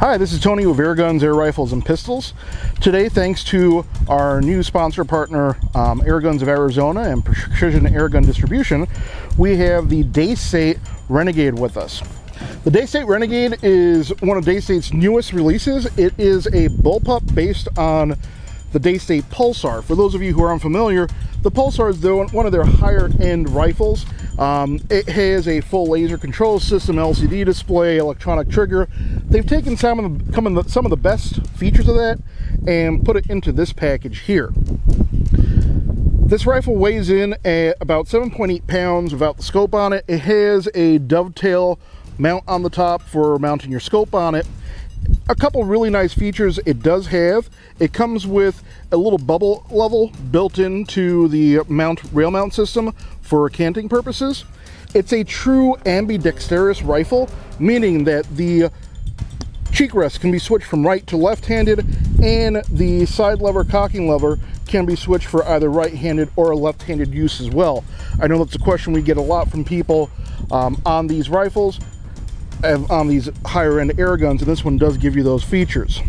Hi, this is Tony with Airguns, Air Rifles, and Pistols. Today, thanks to our new sponsor partner, Airguns of Arizona and Precision Airgun Distribution, we have the Daystate Renegade with us. The Daystate Renegade is one of Daystate's newest releases. It is a bullpup based on the Daystate Pulsar. For those of you who are unfamiliar, the Pulsar is one of their higher end rifles. It has a full laser control system, LCD display, electronic trigger. They've taken some of the best features of that and put it into this package here. This rifle weighs in at about 7.8 pounds without the scope on it. It has a dovetail mount on the top for mounting your scope on it. A couple really nice features it does have. It comes with a little bubble level built into the rail mount system for canting purposes. It's a true ambidextrous rifle, meaning that the cheek rest can be switched from right to left-handed, and the side lever cocking lever can be switched for either right-handed or left-handed use as well. I know that's a question we get a lot from people on these rifles, on these higher end air guns, and this one does give you those features.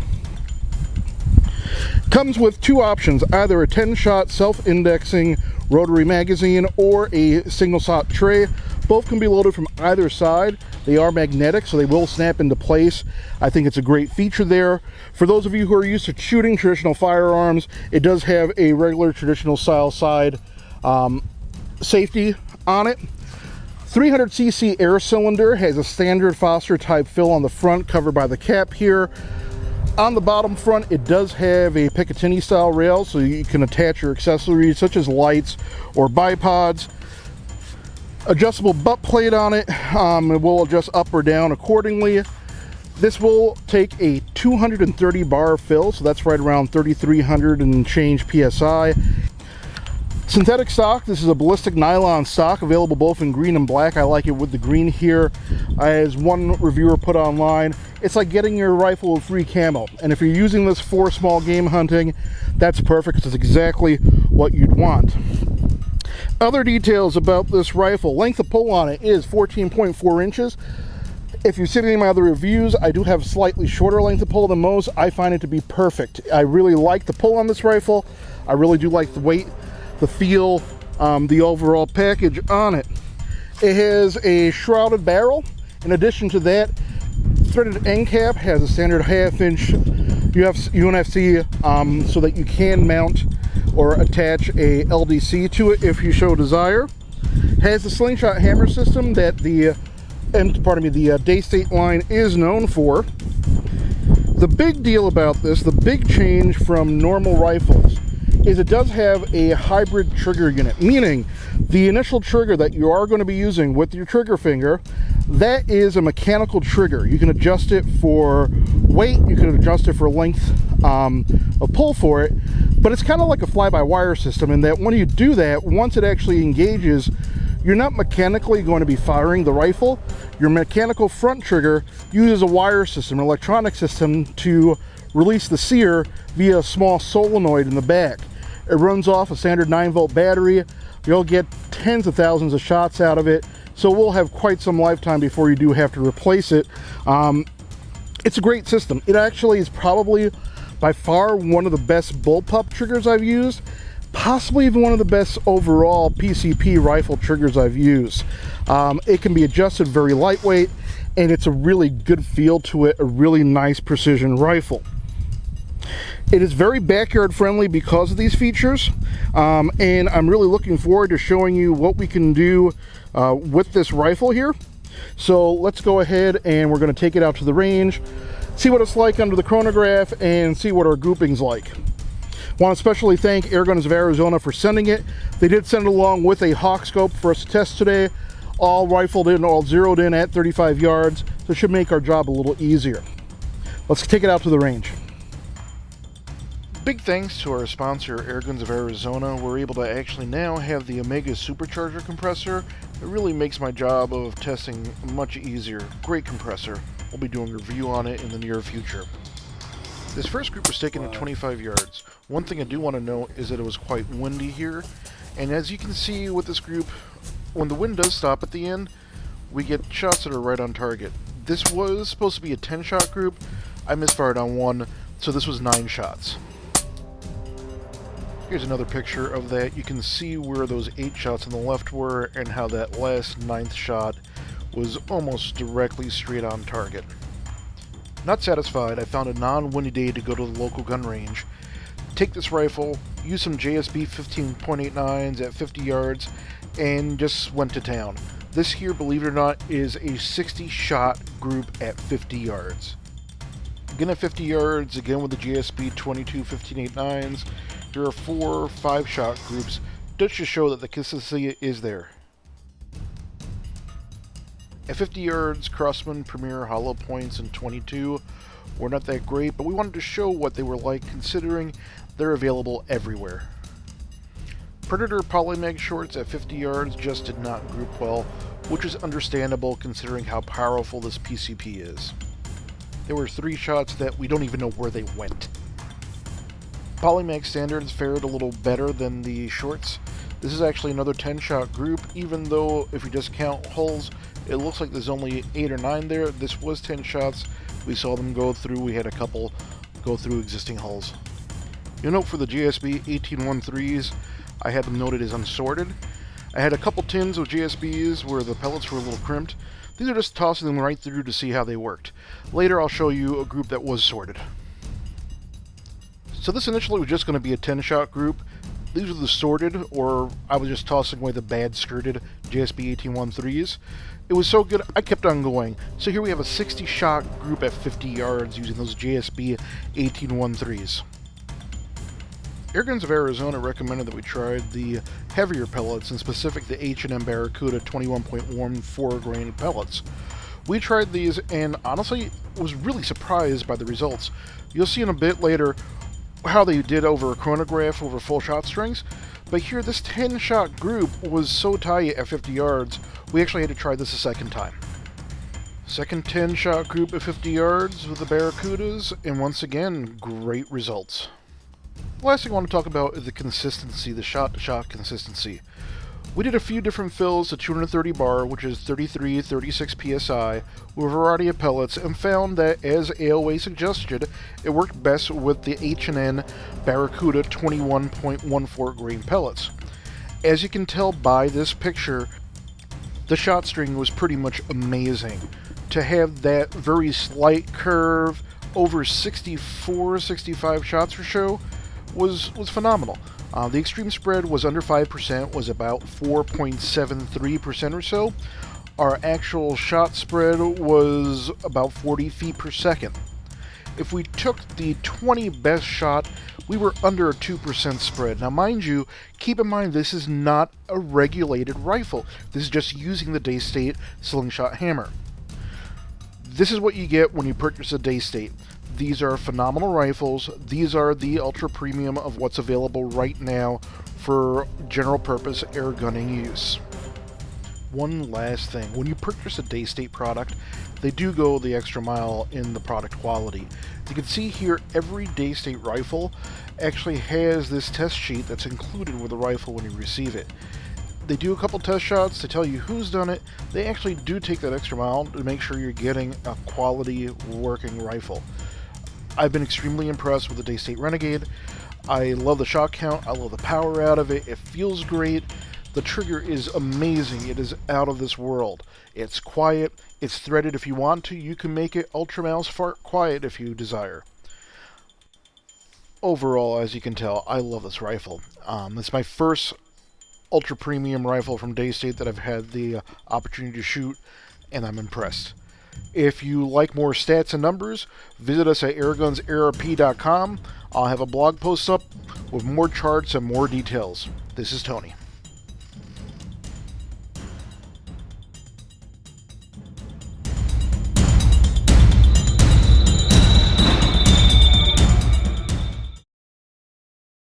Comes with two options, either a 10-shot self-indexing rotary magazine or a single-shot tray. Both can be loaded from either side. They are magnetic, so they will snap into place. I think it's a great feature there. For those of you who are used to shooting traditional firearms, it does have a regular traditional style side safety on it. 300cc air cylinder, has a standard Foster type fill on the front covered by the cap here. On the bottom front, it does have a Picatinny style rail, so you can attach your accessories such as lights or bipods. Adjustable butt plate on it. It will adjust up or down accordingly. This will take a 230 bar fill, so that's right around 3,300 and change PSI. Synthetic stock, this is a ballistic nylon stock, available both in green and black. I like it with the green here. As one reviewer put online, it's like getting your rifle with free camo. And if you're using this for small game hunting, that's perfect, because it's exactly what you'd want. Other details about this rifle, length of pull on it is 14.4 inches. If you've seen any of my other reviews, I do have slightly shorter length of pull than most. I find it to be perfect. I really like the pull on this rifle. I really do like the weight, the feel, the overall package on it. It has a shrouded barrel. In addition to that, threaded end cap, has a standard half-inch UNFC so that you can mount or attach a LDC to it if you so desire. Has the slingshot hammer system that the Daystate line is known for. The big deal about this, the big change from normal rifles, is it does have a hybrid trigger unit, meaning the initial trigger that you are going to be using with your trigger finger, that is a mechanical trigger. You can adjust it for weight, you can adjust it for length of pull for it, but it's kind of like a fly-by-wire system in that when you do that, once it actually engages, you're not mechanically going to be firing the rifle. Your mechanical front trigger uses a wire system, an electronic system, to release the sear via a small solenoid in the back. It runs off a standard 9-volt battery. You'll get tens of thousands of shots out of it, so we'll have quite some lifetime before you do have to replace it. It's a great system. It actually is probably by far one of the best bullpup triggers I've used, possibly even one of the best overall PCP rifle triggers I've used. It can be adjusted very lightweight, and it's a really good feel to it, a really nice precision rifle. It is very backyard friendly because of these features, and I'm really looking forward to showing you what we can do with this rifle here. So let's go ahead and we're going to take it out to the range, see what it's like under the chronograph, and see what our grouping's like. Want to especially thank Airguns of Arizona for sending it. They did send it along with a hawk scope for us to test today, all rifled in, all zeroed in at 35 yards, so it should make our job a little easier. Let's take it out to the range. Big thanks to our sponsor, Airguns of Arizona. We're able to actually now have the Omega supercharger compressor. It really makes my job of testing much easier. Great compressor. We'll be doing a review on it in the near future. This first group was taken at 25 yards. One thing I do want to note is that it was quite windy here, and as you can see with this group, when the wind does stop at the end, we get shots that are right on target. This was supposed to be a 10-shot group. I misfired on one, so this was 9 shots. Here's another picture of that. You can see where those 8 shots on the left were and how that last 9th shot was almost directly straight on target. Not satisfied, I found a non-windy day to go to the local gun range, take this rifle, use some JSB 15.89s at 50 yards, and just went to town. This here, believe it or not, is a 60 shot group at 50 yards. Again at 50 yards, again with the JSB 22 15.89s, there are 4 5-shot groups, just to show that the consistency is there. At 50 yards, Crossman, Premier, Hollow Points, and 22 were not that great, but we wanted to show what they were like considering they're available everywhere. Predator Polymag shorts at 50 yards just did not group well, which is understandable considering how powerful this PCP is. There were 3 shots that we don't even know where they went. Polymag standards fared a little better than the shorts. This is actually another 10-shot group, even though if you just count hulls, it looks like there's only 8 or 9 there. This was 10 shots. We saw them go through. We had a couple go through existing hulls. You'll note for the GSB 1813s, I had them noted as unsorted. I had a couple tins of GSBs where the pellets were a little crimped. These are just tossing them right through to see how they worked. Later I'll show you a group that was sorted. So this initially was just going to be a 10-shot group. These were the sorted, or I was just tossing away the bad skirted JSB 1813s. It was so good, I kept on going. So here we have a 60-shot group at 50 yards using those JSB 1813s. Airguns of Arizona recommended that we tried the heavier pellets, in specific the H&M Barracuda 21.14 grain pellets. We tried these and honestly was really surprised by the results. You'll see in a bit later how they did over a chronograph over full shot strings, but here this 10-shot group was so tight at 50 yards, we actually had to try this a second time. Second 10-shot group at 50 yards with the Barracudas, and once again, great results. The last thing I want to talk about is the consistency, the shot-to-shot consistency. We did a few different fills to 230 bar, which is 33, 36 psi, with a variety of pellets, and found that, as AOA suggested, it worked best with the H&N Barracuda 21.14 grain pellets. As you can tell by this picture, the shot string was pretty much amazing. To have that very slight curve over 64, 65 shots or so was phenomenal. The extreme spread was under 5%, was about 4.73% or so. Our actual shot spread was about 40 feet per second. If we took the 20 best shot, we were under a 2% spread. Now mind you, keep in mind this is not a regulated rifle. This is just using the Daystate slingshot hammer. This is what you get when you purchase a Daystate. These are phenomenal rifles. These are the ultra premium of what's available right now for general purpose air gunning use. One last thing, when you purchase a Daystate product, they do go the extra mile in the product quality. You can see here every Daystate rifle actually has this test sheet that's included with the rifle when you receive it. They do a couple test shots to tell you who's done it. They actually do take that extra mile to make sure you're getting a quality working rifle. I've been extremely impressed with the Daystate Renegade. I love the shot count, I love the power out of it, it feels great. The trigger is amazing, it is out of this world. It's quiet, it's threaded if you want to, you can make it ultra mouse fart quiet if you desire. Overall, as you can tell, I love this rifle. It's my first ultra premium rifle from Daystate that I've had the opportunity to shoot, and I'm impressed. If you like more stats and numbers, visit us at airgunsarp.com. I'll have a blog post up with more charts and more details. This is Tony.